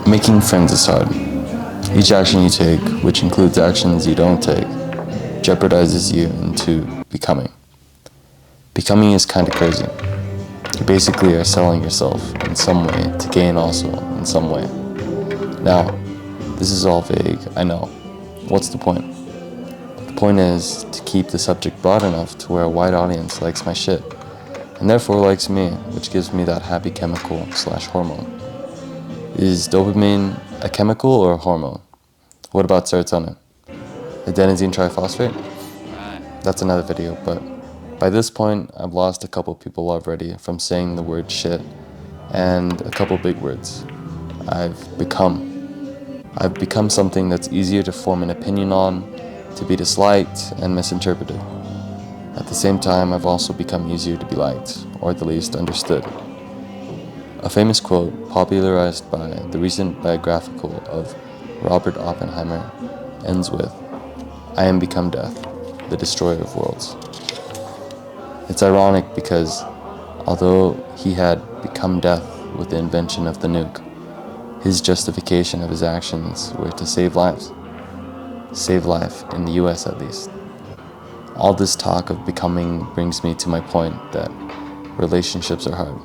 Making friends is hard. Each action you take, which includes actions you don't take, jeopardizes you into becoming. Becoming is kinda crazy. You basically are selling yourself in some way to gain also in some way. Now, this is all vague, I know. What's the point? The point is to keep the subject broad enough to where a wide audience likes my shit, and therefore likes me, which gives me that happy chemical/hormone. Is dopamine a chemical or a hormone? What about serotonin? Adenosine triphosphate? That's another video, but by this point, I've lost a couple people already from saying the word shit and a couple big words. I've become something that's easier to form an opinion on, to be disliked and misinterpreted. At the same time, I've also become easier to be liked, or at the least understood. A famous quote popularized by the recent biographical of Robert Oppenheimer ends with, "I am become death, the destroyer of worlds." It's ironic because although he had become death with the invention of the nuke, his justification of his actions were to save lives. Save life, in the US at least. All this talk of becoming brings me to my point that relationships are hard.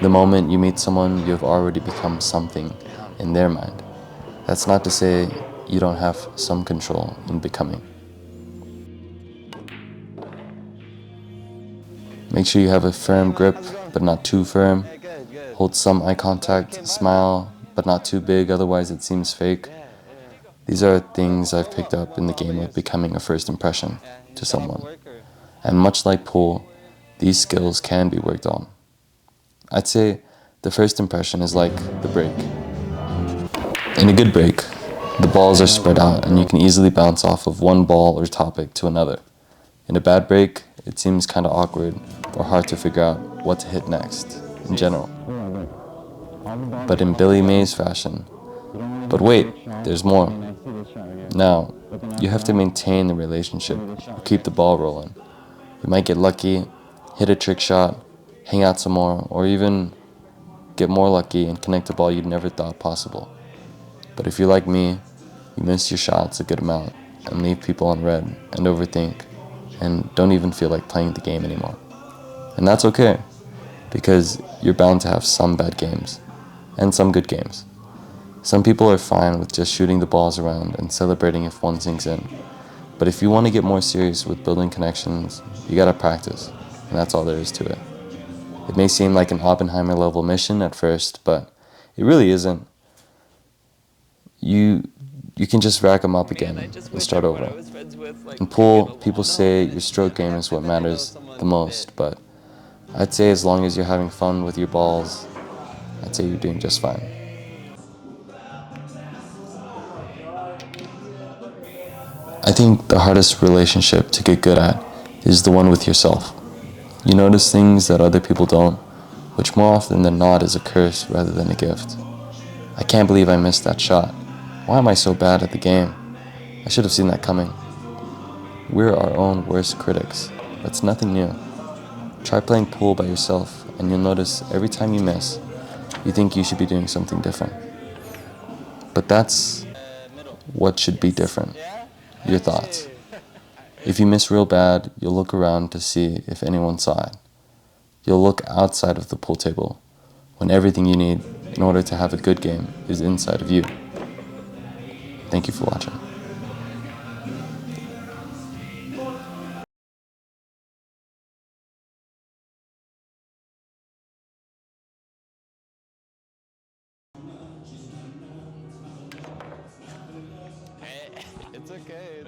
The moment you meet someone, you have already become something in their mind. That's not to say you don't have some control in becoming. Make sure you have a firm grip, but not too firm. Hold some eye contact, smile, but not too big, otherwise it seems fake. These are things I've picked up in the game of becoming a first impression to someone. And much like pool, these skills can be worked on. I'd say the first impression is like the break. In a good break, the balls are spread out and you can easily bounce off of one ball or topic to another. In a bad break, it seems kinda awkward or hard to figure out what to hit next, in general. But in Billy Mays fashion, but wait, there's more. Now, you have to maintain the relationship or keep the ball rolling. You might get lucky, hit a trick shot, hang out some more, or even get more lucky and connect a ball you'd never thought possible. But if you're like me, you miss your shots a good amount and leave people on red and overthink and don't even feel like playing the game anymore. And that's okay, because you're bound to have some bad games and some good games. Some people are fine with just shooting the balls around and celebrating if one sinks in. But if you want to get more serious with building connections, you gotta practice, and that's all there is to it. It may seem like an Oppenheimer level mission at first, but it really isn't. You can just rack them up again and start over. In pool, people say your stroke game is what matters the most, but I'd say as long as you're having fun with your balls, I'd say you're doing just fine. I think the hardest relationship to get good at is the one with yourself. You notice things that other people don't, which more often than not is a curse rather than a gift. I can't believe I missed that shot. Why am I so bad at the game? I should have seen that coming. We're our own worst critics. That's nothing new. Try playing pool by yourself and you'll notice every time you miss, you think you should be doing something different. But that's what should be different. Your thoughts. If you miss real bad, you'll look around to see if anyone saw it. You'll look outside of the pool table when everything you need in order to have a good game is inside of you. Thank you for watching. It's okay.